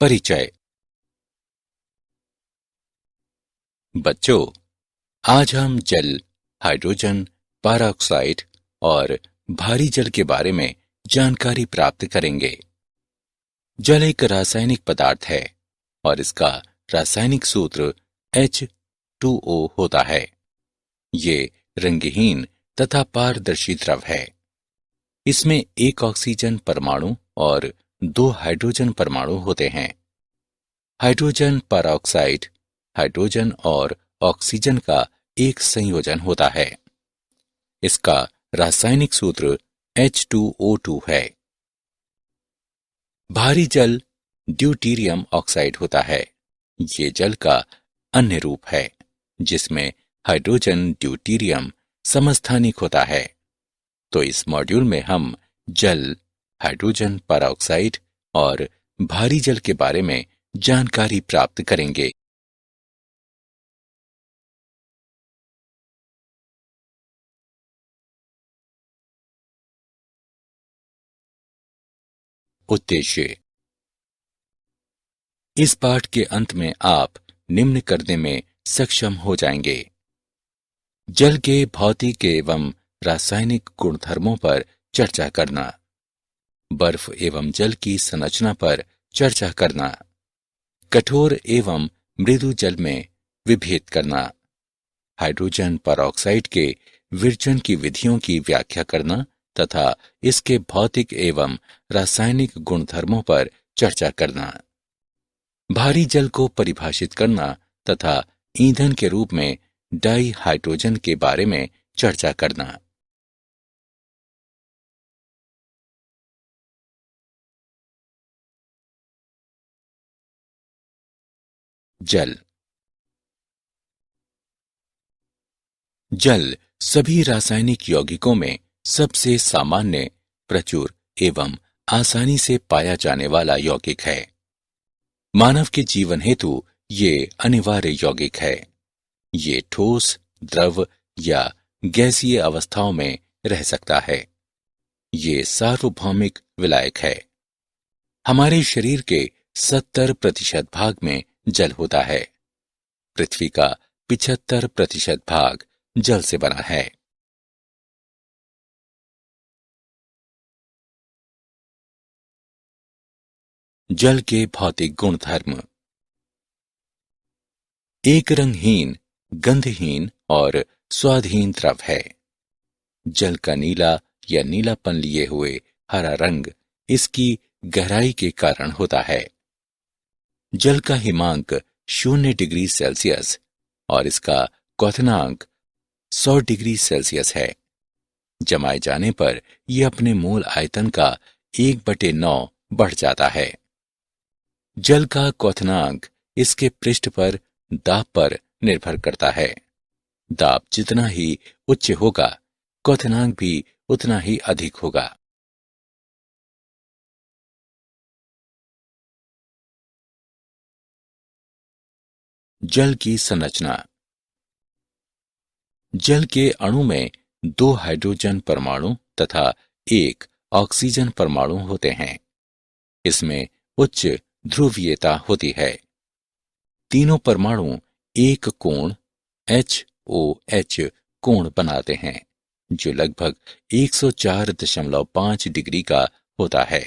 परिचय। बच्चों, आज हम जल, हाइड्रोजन, पेरोक्साइड और भारी जल के बारे में जानकारी प्राप्त करेंगे। जल एक रासायनिक पदार्थ है और इसका रासायनिक सूत्र H2O होता है। ये रंगहीन तथा पारदर्शी द्रव है। इसमें एक ऑक्सीजन परमाणु और दो हाइड्रोजन परमाणु होते हैं। हाइड्रोजन पेरोक्साइड हाइड्रोजन और ऑक्सीजन का एक संयोजन होता है। इसका रासायनिक सूत्र H2O2 है। भारी जल ड्यूटीरियम ऑक्साइड होता है। ये जल का अन्य रूप है, जिसमें हाइड्रोजन ड्यूटीरियम समस्थानिक होता है। तो इस मॉड्यूल में हम जल, हाइड्रोजन पेरोक्साइड और भारी जल के बारे में जानकारी प्राप्त करेंगे। उद्देश्य। इस पाठ के अंत में आप निम्न करने में सक्षम हो जाएंगे। जल के भौतिक एवं रासायनिक गुणधर्मों पर चर्चा करना, बर्फ एवं जल की संरचना पर चर्चा करना, कठोर एवं मृदु जल में विभेद करना, हाइड्रोजन पेरोक्साइड के विरजन की विधियों की व्याख्या करना तथा इसके भौतिक एवं रासायनिक गुणधर्मों पर चर्चा करना, भारी जल को परिभाषित करना तथा ईंधन के रूप में डाई हाइड्रोजन के बारे में चर्चा करना। जल। जल सभी रासायनिक यौगिकों में सबसे सामान्य, प्रचुर एवं आसानी से पाया जाने वाला यौगिक है। मानव के जीवन हेतु ये अनिवार्य यौगिक है। ये ठोस, द्रव या गैसीय अवस्थाओं में रह सकता है। ये सार्वभौमिक विलायक है। हमारे शरीर के 70% भाग में जल होता है। पृथ्वी का 75% भाग जल से बना है। जल के भौतिक गुणधर्म। एक रंगहीन, गंधहीन और स्वादहीन द्रव है। जल का नीला या नीलापन लिए हुए हरा रंग इसकी गहराई के कारण होता है। जल का हिमांक 0 डिग्री सेल्सियस और इसका क्वथनांक 100 डिग्री सेल्सियस है। जमाए जाने पर यह अपने मूल आयतन का 1/9 बढ़ जाता है। जल का क्वथनांक इसके पृष्ठ पर दाब पर निर्भर करता है। दाब जितना ही उच्च होगा, क्वथनांक भी उतना ही अधिक होगा। जल की संरचना। जल के अणु में 2 हाइड्रोजन परमाणु तथा 1 ऑक्सीजन परमाणु होते हैं। इसमें उच्च ध्रुवीयता होती है। तीनों परमाणु एक कोण HOH कोण बनाते हैं, जो लगभग 104.5 डिग्री का होता है।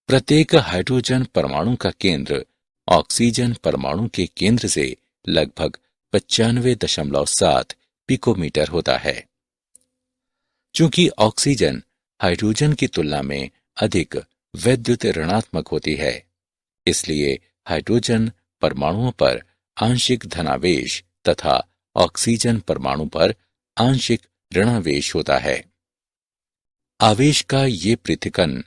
प्रत्येक हाइड्रोजन परमाणु का केंद्र ऑक्सीजन परमाणु के केंद्र से लगभग 95.7 पिकोमीटर होता है। चूंकि ऑक्सीजन हाइड्रोजन की तुलना में अधिक वैद्युत ऋणात्मक होती है, इसलिए हाइड्रोजन परमाणुओं पर आंशिक धनावेश तथा ऑक्सीजन परमाणु पर आंशिक ऋणावेश होता है। आवेश का ये पृथक्करण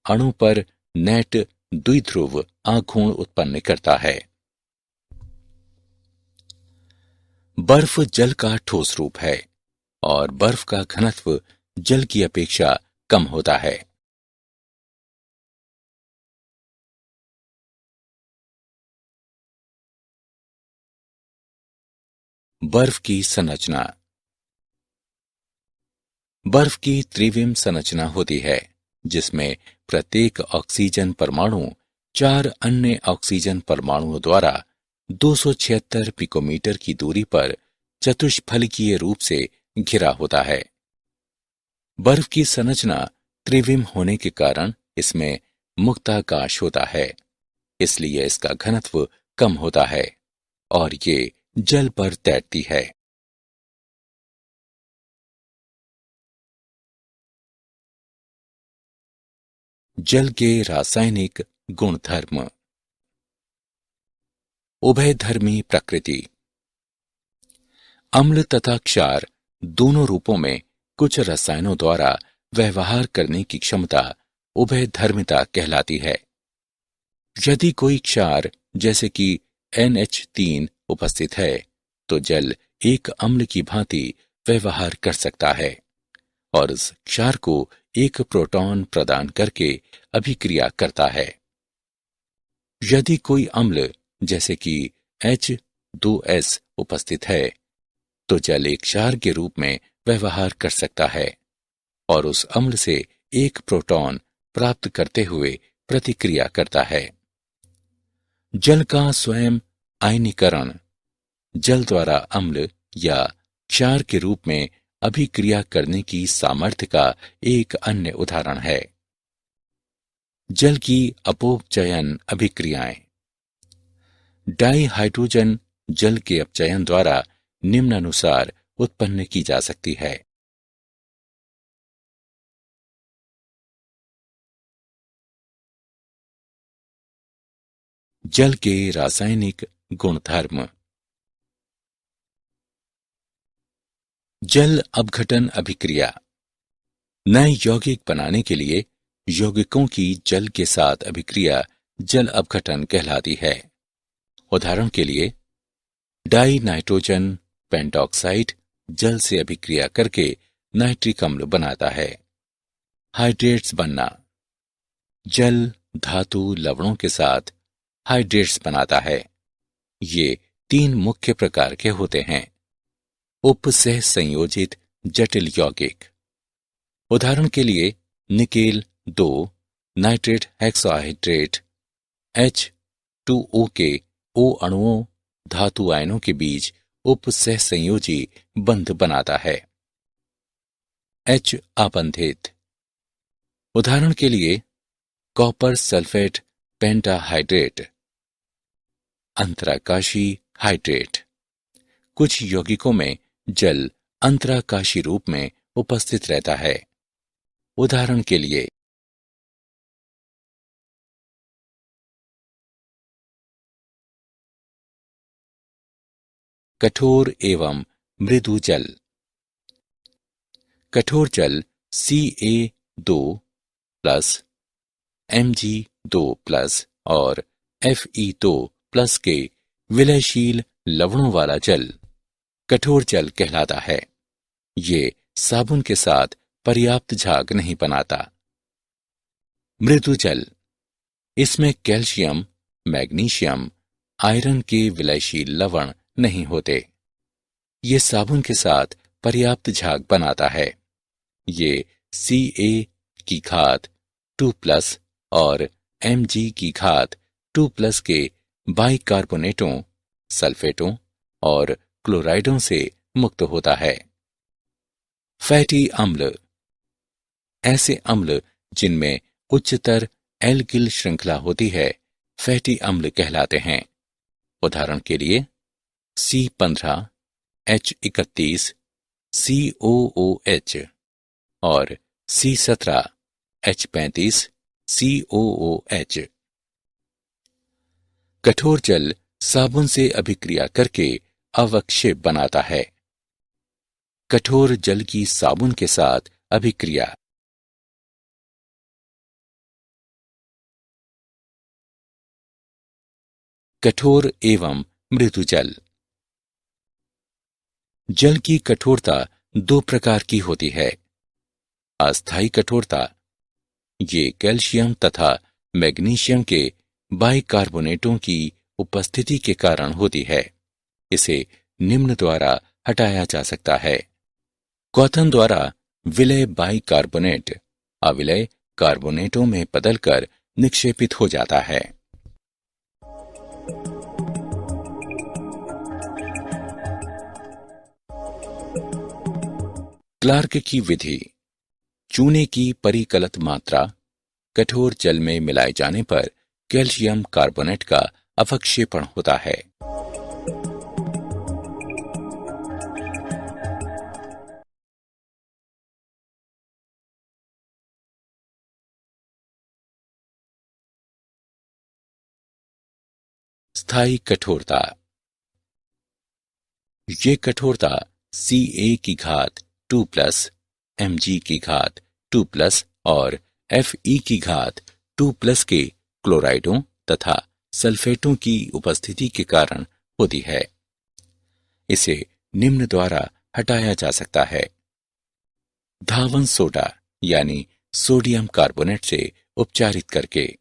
अणु पर नेट द्विध्रुव आघूर्ण उत्पन्न करता है। बर्फ जल का ठोस रूप है और बर्फ का घनत्व जल की अपेक्षा कम होता है। बर्फ की संरचना। बर्फ की त्रिविम संरचना होती है, जिसमें प्रत्येक ऑक्सीजन परमाणु 4 अन्य ऑक्सीजन परमाणुओं द्वारा 276 पिकोमीटर की दूरी पर चतुष्फलकीय रूप से घिरा होता है। बर्फ की संरचना त्रिविम होने के कारण इसमें मुक्ताकाश होता है, इसलिए इसका घनत्व कम होता है और ये जल पर तैरती है। जल के रासायनिक गुणधर्म। उभयधर्मी प्रकृति। अम्ल तथा क्षार दोनों रूपों में कुछ रसायनों द्वारा व्यवहार करने की क्षमता उभयधर्मिता कहलाती है। यदि कोई क्षार जैसे कि NH3 उपस्थित है तो जल एक अम्ल की भांति व्यवहार कर सकता है और उस क्षार को एक प्रोटॉन प्रदान करके अभिक्रिया करता है। यदि कोई अम्ल जैसे कि H2S उपस्थित है तो जल एक क्षार के रूप में व्यवहार कर सकता है और उस अम्ल से एक प्रोटॉन प्राप्त करते हुए प्रतिक्रिया करता है। जल का स्वयं आयनीकरण जल द्वारा अम्ल या क्षार के रूप में अभिक्रिया करने की सामर्थ्य का एक अन्य उदाहरण है। जल की अपव्ययन अभिक्रियाएं। डाइहाइड्रोजन जल के अपचयन द्वारा निम्नानुसार उत्पन्न की जा सकती है। जल के रासायनिक गुणधर्म। जल अपघटन अभिक्रिया। नए यौगिक बनाने के लिए यौगिकों की जल के साथ अभिक्रिया जल अपघटन कहलाती है। उदाहरण के लिए डाई नाइट्रोजन पेंटॉक्साइड जल से अभिक्रिया करके नाइट्रिक अम्ल बनाता है। हाइड्रेट्स बनना। जल धातु लवणों के साथ हाइड्रेट्स बनाता है। ये 3 मुख्य प्रकार के होते हैं। उपसह संयोजित जटिल यौगिक। उदाहरण के लिए निकेल 2 नाइट्रेट हेक्साहाइड्रेट H2O के O अणुओं धातु आयनों के बीच उपसह संयोजी बंध बनाता है। H आबंधित। उदाहरण के लिए कॉपर सल्फेट पेंटाहाइड्रेट अंतराकाशी हाइड्रेट। कुछ यौगिकों में जल अंतराकाशी रूप में उपस्थित रहता है। उदाहरण के लिए कठोर एवं मृदु जल। कठोर जल Ca2+, Mg2+ और Fe2+ के विलयशील लवणों वाला जल कठोर जल कहलाता है। ये साबुन के साथ पर्याप्त झाग नहीं बनाता। मृदु जल। इसमें कैल्शियम, मैग्नीशियम, आयरन के विलयशील लवण नहीं होते। ये साबुन के साथ पर्याप्त झाग बनाता है। ये Ca की घात 2+ और Mg की घात 2+ के बाइकार्बोनेटों, सल्फेटों और क्लोराइडों से मुक्त होता है। फैटी अम्ल। ऐसे अम्ल जिनमें उच्चतर एल्किल श्रृंखला होती है फैटी अम्ल कहलाते हैं। उदाहरण के लिए C15, H31, COOH और C17, H35, COOH। कठोर जल साबुन से अभिक्रिया करके अवक्षेप बनाता है। कठोर जल की साबुन के साथ अभिक्रिया। कठोर एवं मृदु जल। जल की कठोरता 2 प्रकार की होती है। अस्थायी कठोरता। ये कैल्शियम तथा मैग्नीशियम के बाइकार्बोनेटों की उपस्थिति के कारण होती है। इसे निम्न द्वारा हटाया जा सकता है। गौथन द्वारा विलय बाइकार्बोनेट अविलय कार्बोनेटों में बदलकर निक्षेपित हो जाता है। क्लार्क की विधि। चूने की परिकलित मात्रा कठोर जल में मिलाए जाने पर कैल्शियम कार्बोनेट का अपक्षेपण होता है। स्थायी कठोरता। ये कठोरता Ca की घात 2+, Mg की घात 2+ और Fe की घात 2+ के क्लोराइडों तथा सल्फेटों की उपस्थिति के कारण होती है। इसे निम्न द्वारा हटाया जा सकता है। धावन सोडा यानी सोडियम कार्बोनेट से उपचारित करके।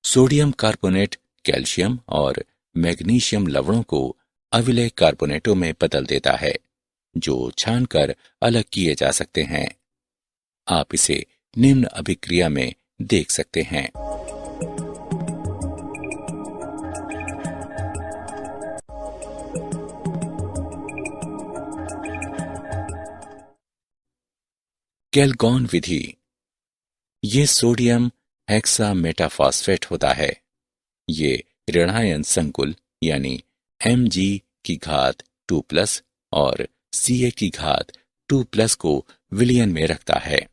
सोडियम कार्बोनेट कैल्शियम और मैग्नीशियम लवणों को अविलय कार्बोनेटों में बदल देता है, जो छानकर अलग किए जा सकते हैं। आप इसे निम्न अभिक्रिया में देख सकते हैं। कैलगॉन विधि। ये सोडियम हेक्सामेटाफॉस्फेट होता है। ये ऋणायन संकुल यानी Mg की घात 2+ और Ca की घात 2+ को विलयन में रखता है।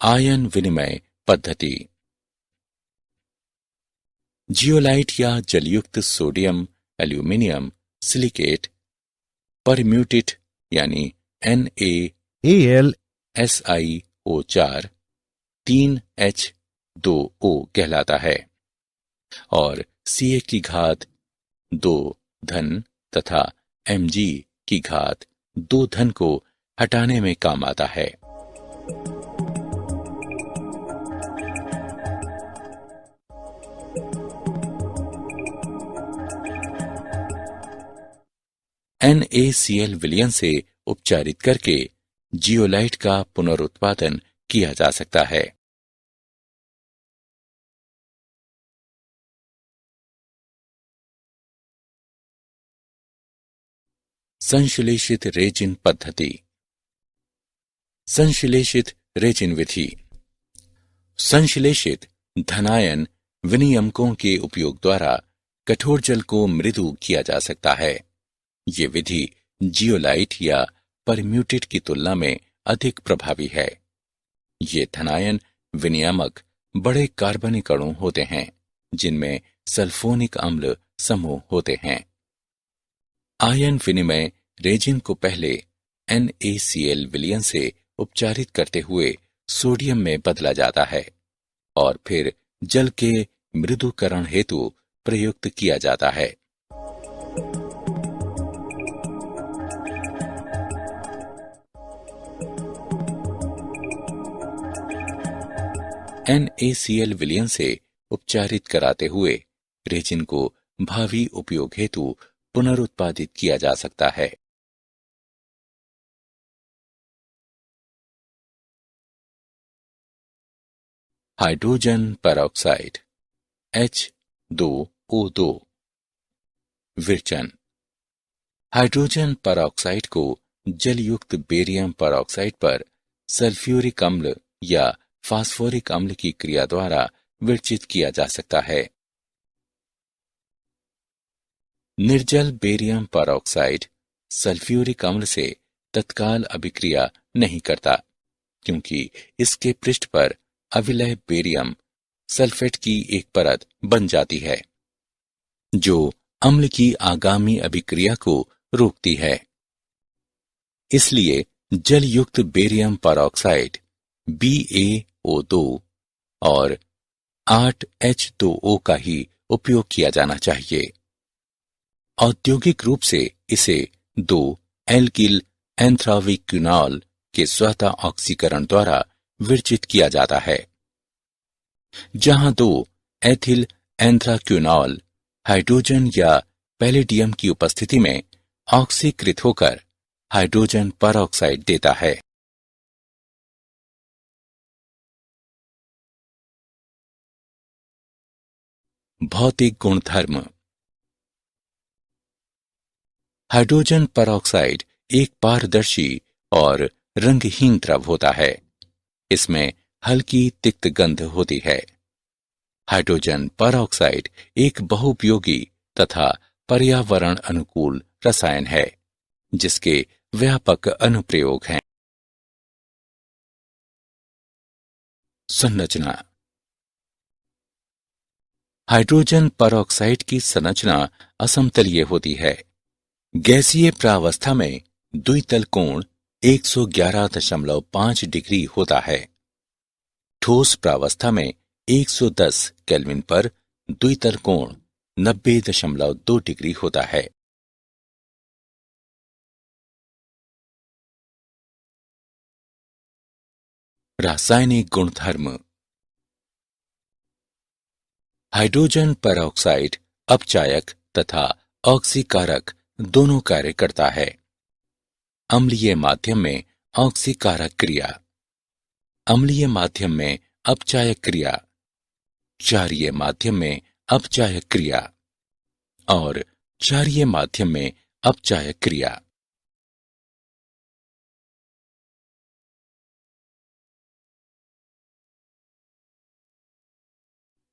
आयन विनिमय पद्धति। जियोलाइट या जलयुक्त सोडियम एल्यूमिनियम सिलिकेट परम्यूटेट यानी NaAlSiO4 3H2O कहलाता है और Ca की घात 2 धन तथा Mg की घात 2 धन को हटाने में काम आता है। NaCl विलयन से उपचारित करके जियोलाइट का पुनरुत्पादन किया जा सकता है। संश्लेषित रेजिन पद्धति। संश्लेषित रेजिन विधि। संश्लेषित धनायन विनियमकों के उपयोग द्वारा कठोर जल को मृदु किया जा सकता है। ये विधि जियोलाइट या परम्यूटेट की तुलना में अधिक प्रभावी है। ये धनायन विनियामक बड़े कार्बनिक अणु होते हैं, जिनमें सल्फोनिक अम्ल समूह होते हैं। आयन विनिमय रेजिन को पहले NaCl विलयन से उपचारित करते हुए सोडियम में बदला जाता है और फिर जल के मृदुकरण हेतु प्रयुक्त किया जाता है। NaCl विलयन से उपचारित कराते हुए रेजिन को भावी उपयोग हेतु पुनरुत्पादित किया जा सकता है। हाइड्रोजन पेरोक्साइड H2O2 विरचन। हाइड्रोजन पेरोक्साइड को जलयुक्त बेरियम पेरोक्साइड पर सल्फ्यूरिक अम्ल या फास्फोरिक अम्ल की क्रिया द्वारा विरचित किया जा सकता है। निर्जल बेरियम पेरोक्साइड सल्फ्यूरिक अम्ल से तत्काल अभिक्रिया नहीं करता, क्योंकि इसके पृष्ठ पर अविलय बेरियम सल्फेट की एक परत बन जाती है, जो अम्ल की आगामी अभिक्रिया को रोकती है। इसलिए जलयुक्त बेरियम पेरोक्साइड BaO2 और 8H2O का ही उपयोग किया जाना चाहिए। औद्योगिक रूप से इसे 2 एल्किल एंथ्राविक्विनॉल के स्वतः ऑक्सीकरण द्वारा विरचित किया जाता है, जहां 2 एथिल एंथ्राक्विनॉल हाइड्रोजन या पैलेडियम की उपस्थिति में ऑक्सीकृत होकर हाइड्रोजन परऑक्साइड देता है। भौतिक गुणधर्म। हाइड्रोजन परऑक्साइड एक पारदर्शी और रंगहीन द्रव होता है। इसमें हल्की तिक्त गंध होती है। हाइड्रोजन परऑक्साइड एक बहुउपयोगी तथा पर्यावरण अनुकूल रसायन है, जिसके व्यापक अनुप्रयोग हैं। संरचना। हाइड्रोजन परऑक्साइड की संरचना असमतलीय होती है। गैसीय प्रावस्था में द्वितल कोण 111.5 डिग्री होता है। ठोस प्रावस्था में 110 केल्विन पर द्वितल कोण 90.2 डिग्री होता है। रासायनिक गुणधर्म। हाइड्रोजन परऑक्साइड अपचायक तथा ऑक्सीकारक दोनों कार्य करता है। अम्लीय माध्यम में ऑक्सीकारक क्रिया, अम्लीय माध्यम में अपचायक क्रिया, क्षारीय माध्यम में अपचायक क्रिया और क्षारीय माध्यम में अपचायक क्रिया।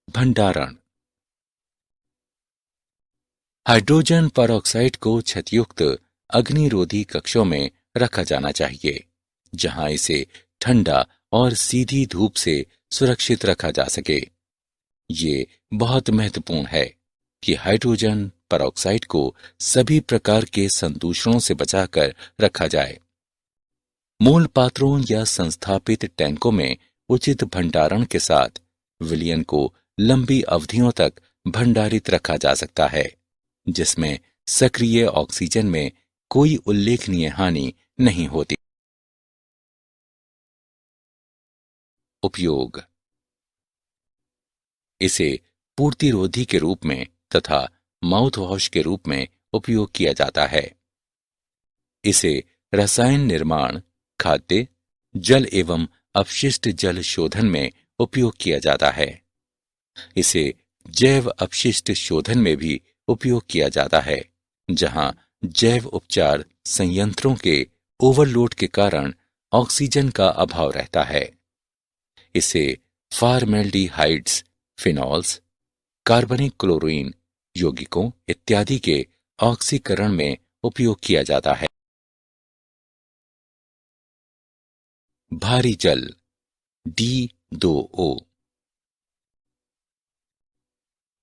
भंडारण। हाइड्रोजन परऑक्साइड को क्षतियुक्त अग्निरोधी कक्षों में रखा जाना चाहिए, जहां इसे ठंडा और सीधी धूप से सुरक्षित रखा जा सके। ये बहुत महत्वपूर्ण है कि हाइड्रोजन परऑक्साइड को सभी प्रकार के संदूषणों से बचाकर रखा जाए। मूल पात्रों या संस्थापित टैंकों में उचित भंडारण के साथ विलयन को लंबी अवधियों तक भंडारित रखा जा सकता है, जिसमें सक्रिय ऑक्सीजन में कोई उल्लेखनीय हानि नहीं होती। उपयोग। इसे पूर्तिरोधी के रूप में तथा माउथवॉश के रूप में उपयोग किया जाता है। इसे रसायन निर्माण, खाद्य, जल एवं अपशिष्ट जल शोधन में उपयोग किया जाता है। इसे जैव अपशिष्ट शोधन में भी उपयोग किया जाता है, जहां जैव उपचार संयंत्रों के ओवरलोड के कारण ऑक्सीजन का अभाव रहता है। इसे फॉर्मेल्डिहाइड्स, फिनॉल्स, कार्बनिक क्लोरीन यौगिकों इत्यादि के ऑक्सीकरण में उपयोग किया जाता है। भारी जल D2O।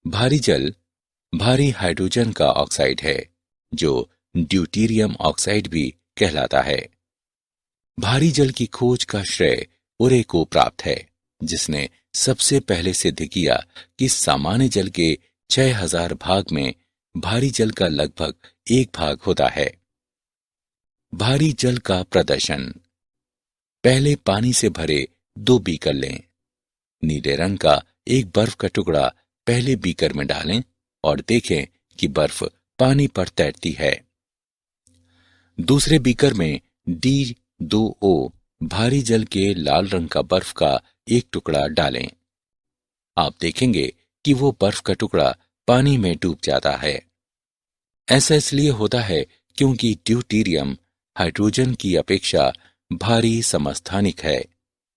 भारी जल भारी हाइड्रोजन का ऑक्साइड है, जो ड्यूटीरियम ऑक्साइड भी कहलाता है। भारी जल की खोज का श्रेय उरे को प्राप्त है, जिसने सबसे पहले सिद्ध किया कि सामान्य जल के 6000 भाग में भारी जल का लगभग 1 भाग होता है। भारी जल का प्रदर्शन। पहले पानी से भरे 2 बीकर लें। नीले रंग का एक बर्फ का टुकड़ा पहले बीकर में डालें और देखें कि बर्फ पानी पर तैरती है। दूसरे बीकर में D2O भारी जल के लाल रंग का बर्फ का एक टुकड़ा डालें। आप देखेंगे कि वो बर्फ का टुकड़ा पानी में डूब जाता है। ऐसा इसलिए होता है क्योंकि ड्यूटीरियम हाइड्रोजन की अपेक्षा भारी समस्थानिक है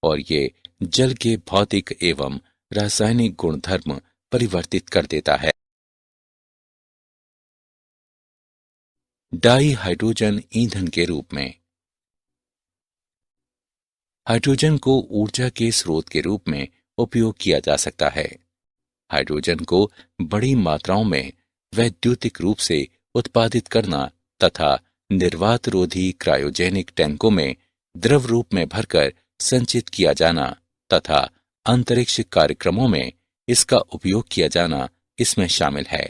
और ये जल के भौतिक एवं रासायनिक गुणधर्म परिवर्तित कर देता है। डाई हाइड्रोजन ईंधन के रूप में। हाइड्रोजन को ऊर्जा के स्रोत के रूप में उपयोग किया जा सकता है। हाइड्रोजन को बड़ी मात्राओं में वैद्युतिक रूप से उत्पादित करना तथा निर्वातरोधी क्रायोजेनिक टैंकों में द्रव रूप में भरकर संचित किया जाना तथा अंतरिक्ष कार्यक्रमों में इसका उपयोग किया जाना इसमें शामिल है।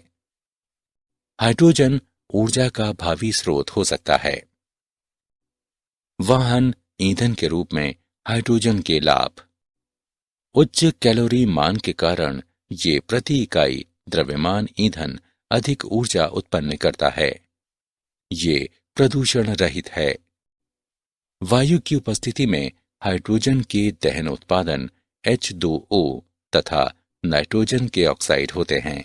हाइड्रोजन ऊर्जा का भावी स्रोत हो सकता है। वाहन ईंधन के रूप में हाइड्रोजन के लाभ। उच्च कैलोरी मान के कारण ये प्रति इकाई द्रव्यमान ईंधन अधिक ऊर्जा उत्पन्न करता है। ये प्रदूषण रहित है। वायु की उपस्थिति में हाइड्रोजन के दहन उत्पादन H2O तथा नाइट्रोजन के ऑक्साइड होते हैं।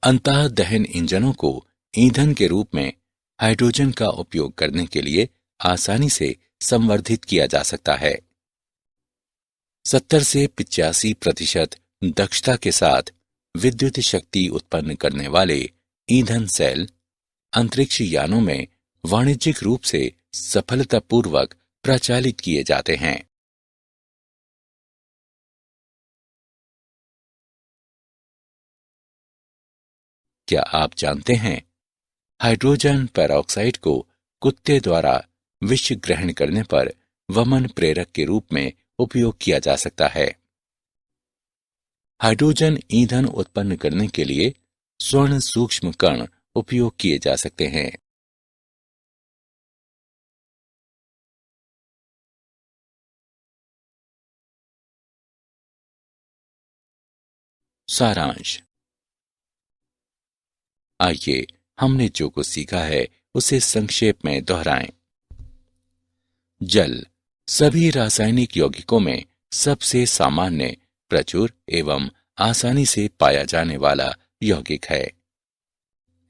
अंतः दहन इंजनों को ईंधन के रूप में हाइड्रोजन का उपयोग करने के लिए आसानी से संवर्धित किया जा सकता है। 70 से 85% दक्षता के साथ विद्युत शक्ति उत्पन्न करने वाले ईंधन सेल अंतरिक्ष यानों में वाणिज्यिक रूप से सफलतापूर्वक प्रचालित किए जाते हैं। क्या आप जानते हैं, हाइड्रोजन पेरोक्साइड को कुत्ते द्वारा विष ग्रहण करने पर वमन प्रेरक के रूप में उपयोग किया जा सकता है। हाइड्रोजन ईंधन उत्पन्न करने के लिए स्वर्ण सूक्ष्म कण उपयोग किए जा सकते हैं। सारांश। आइए हमने जो कुछ सीखा है उसे संक्षेप में दोहराएं। जल सभी रासायनिक यौगिकों में सबसे सामान्य, प्रचुर एवं आसानी से पाया जाने वाला यौगिक है।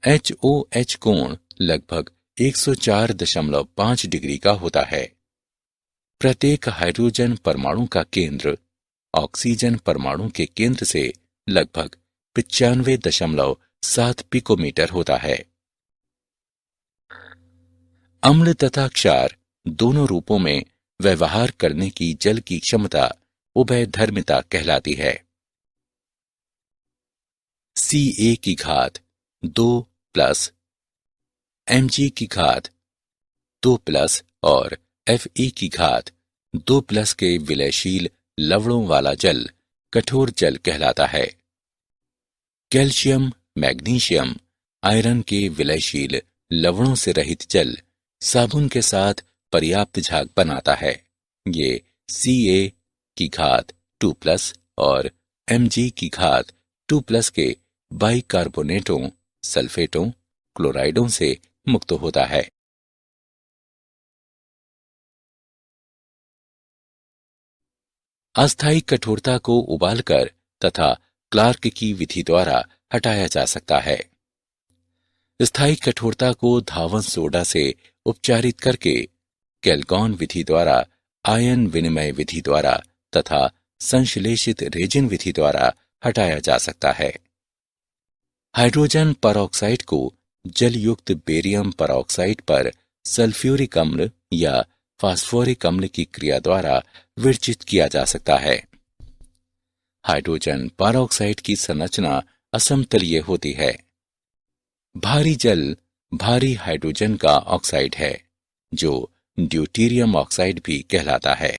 HOH कोण लगभग 104.5 डिग्री का होता है। प्रत्येक हाइड्रोजन परमाणु का केंद्र ऑक्सीजन परमाणु के केंद्र से लगभग 95.7 पिकोमीटर होता है। अम्ल तथा क्षार दोनों रूपों में व्यवहार करने की जल की क्षमता उभयधर्मिता कहलाती है। Ca की घात 2+ Mg की घात 2+ और Fe की घात 2+ के विलयशील लवणों वाला जल कठोर जल कहलाता है। कैल्शियम, मैग्नीशियम, आयरन के विलयशील लवणों से रहित जल साबुन के साथ पर्याप्त झाग बनाता है। ये Ca की घात 2+ और Mg की घात 2+ के बाइकार्बोनेटों, सल्फेटों, क्लोराइडों से मुक्त होता है। अस्थायी कठोरता को उबालकर तथा क्लार्क की विधि द्वारा हटाया जा सकता है। स्थायी कठोरता को धावन सोडा से उपचारित करके कैल्गॉन विधि द्वारा, आयन विनिमय विधि द्वारा तथा संश्लेषित रेजिन विधि द्वारा हटाया जा सकता है। हाइड्रोजन परऑक्साइड को जलयुक्त बेरियम परऑक्साइड पर सल्फ्यूरिक अम्ल या फास्फोरिक अम्ल की क्रिया द्वारा विरचित किया जा सकता है। हाइड्रोजन परऑक्साइड की संरचना असमतलीय होती है। भारी जल भारी हाइड्रोजन का ऑक्साइड है, जो ड्यूटेरियम ऑक्साइड भी कहलाता है।